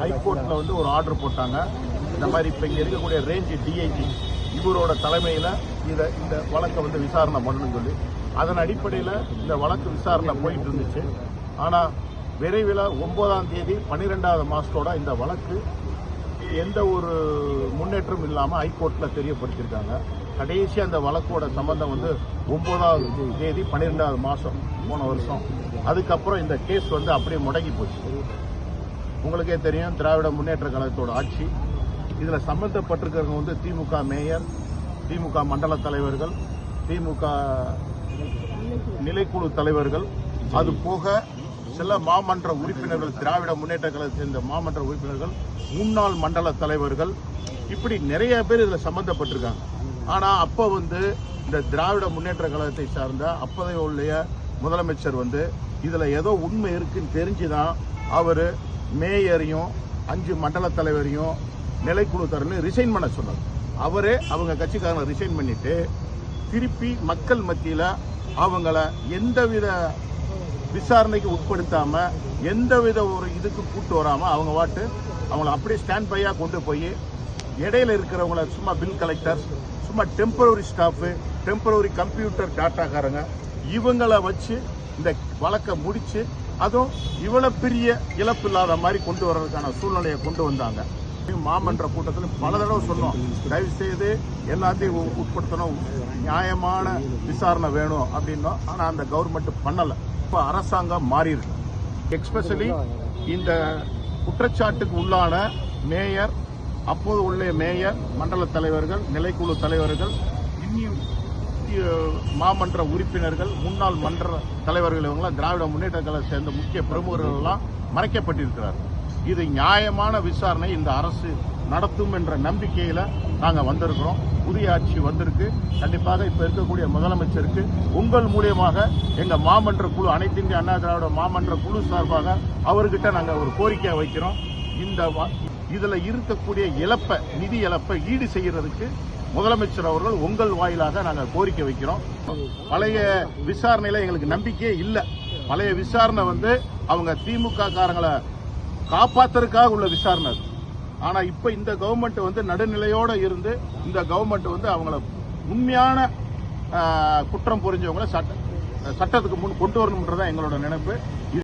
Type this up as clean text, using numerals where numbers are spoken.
ஹைகோர்ட்ல வந்து ஒரு ஆர்டர் போட்டாங்க. இந்த மாதிரி இப்ப இங்க இருக்கக்கூடிய ரேஞ்ச் டிஐஜி இவரோட தலைமையில இந்த வழக்கை வந்து விசாரணை பண்ணணும்னு சொல்லி அதன் அடிப்படையில் இந்த வழக்கு விசாரணை போயிட்டு இருந்துச்சு. ஆனா விரைவில் 9ஆம் தேதி 12வது மாசத்தோட இந்த வழக்கு எந்த ஒரு முன்னேற்றம் இல்லாமல் ஹைகோர்ட்ல தெரியப்படுத்தியிருக்காங்க. கடைசி அந்த வழக்கோட சம்பந்தம் வந்து 9ஆம் தேதி 12வது மாசம் போன வருஷம். அதுக்கப்புறம் இந்த கேஸ் வந்து அப்படியே முடங்கி போச்சு. உங்களுக்கே தெரியும், திராவிட முன்னேற்ற கழகத்தோட ஆட்சி. இதுல சம்பந்தப்பட்டிருக்கிறவங்க வந்து திமுக மேயர், திமுக மண்டல தலைவர்கள், திமுக நிலைக்குழு தலைவர்கள், அது போக சில மாமன்ற உறுப்பினர்கள், திராவிட முன்னேற்ற கழகத்தை சேர்ந்த மாமன்ற உறுப்பினர்கள், முன்னாள் மண்டல தலைவர்கள், இப்படி நிறைய பேர் இதுல சம்பந்தப்பட்டிருக்காங்க. ஆனா அப்ப வந்து இந்த திராவிட முன்னேற்ற கழகத்தை சார்ந்த அப்போதைய முதலமைச்சர் வந்து இதுல ஏதோ உண்மை இருக்குன்னு தெரிஞ்சுதான் அவரு மேயரையும் 5 மண்டல தலைவரையும் நிலைக்குழு தலைவரையும் ரிசைன் பண்ண சொன்னார். அவரே அவங்க கட்சிக்காரங்க ரிசைன் பண்ணிட்டு திருப்பி மக்கள் மத்தியில அவங்கள எந்தவித விசாரணைக்கு உட்படுத்தாம எந்தவித ஒரு இதுக்கு கூட்டு வராம அவங்க வாட்டு அவங்கள அப்படியே ஸ்டாண்ட் பையா கொண்டு போய் இடையில இருக்கிறவங்கள சும்மா பில் கலெக்டர்ஸ், சும்மா டெம்பரரி ஸ்டாஃப், டெம்பரரி கம்ப்யூட்டர் டாட்டாக்காரங்க, இவங்களை வச்சு இந்த வழக்கை முடிச்சு அதுவும் இவ்வளவு பெரிய இழப்பு இல்லாத மாதிரி கொண்டு வர்றதுக்கான சூழ்நிலையை கொண்டு வந்தாங்க. மாமன்ற கூட்டத்தில் பல தடவை சொன்னோம், தயவு செய்து எல்லாத்தையும் உட்படுத்தணும், நியாயமான விசாரணை வேணும் அப்படின்னோம். ஆனா அந்த கவர்மெண்ட் பண்ணல. இப்ப அரசாங்கம் மாறி இருக்கு. எக்ஸ்பெஷலி இந்த குற்றச்சாட்டுக்கு உள்ளான மேயர், அப்போது உள்ள மேயர், மண்டல தலைவர்கள், நிலைக்குழு தலைவர்கள், இன்னும் மாமன்ற உறுப்பினர்கள், முன்னாள் மன்ற தலைவர்கள், இவங்களாம் திராவிட முன்னேற்ற கழகத்தை சேர்ந்த முக்கிய பிரமுகர்கள் எல்லாம் மறைக்கப்பட்டிருக்கிறார். இது நியாயமான விசாரணை இந்த அரசு நடத்தும் என்ற நம்பிக்கையில நாங்க வந்திருக்கிறோம். புதிய ஆட்சி வந்திருக்கு. கண்டிப்பாக இப்ப இருக்கக்கூடிய முதலமைச்சருக்கு உங்கள் மூலியமாக எங்க மாமன்ற குழு, அனைத்து இந்திய அண்ணா திராவிட மாமன்ற குழு சார்பாக அவர்கிட்ட நாங்க ஒரு கோரிக்கையை வைக்கிறோம். இதுல இருக்கக்கூடிய இழப்பை, நிதி இழப்பை ஈடு செய்யறதுக்கு முதலமைச்சர் அவர்கள் உங்கள் வாயிலாக நாங்கள் கோரிக்கை வைக்கிறோம். பழைய விசாரணையில எங்களுக்கு நம்பிக்கையே இல்லை. பழைய விசாரணை வந்து அவங்க திமுக காரங்களை காப்பாத்துறதுக்காக உள்ள விசாரணை. ஆனா இப்ப இந்த கவர்மெண்ட் வந்து நடுநிலையோட இருந்து இந்த கவர்மெண்ட் வந்து அவங்கள உண்மையான குற்றம் புரிஞ்சவங்களை சட்டத்துக்கு முன் கொண்டு வரணும்ன்றதான் எங்களோட நினைப்பு.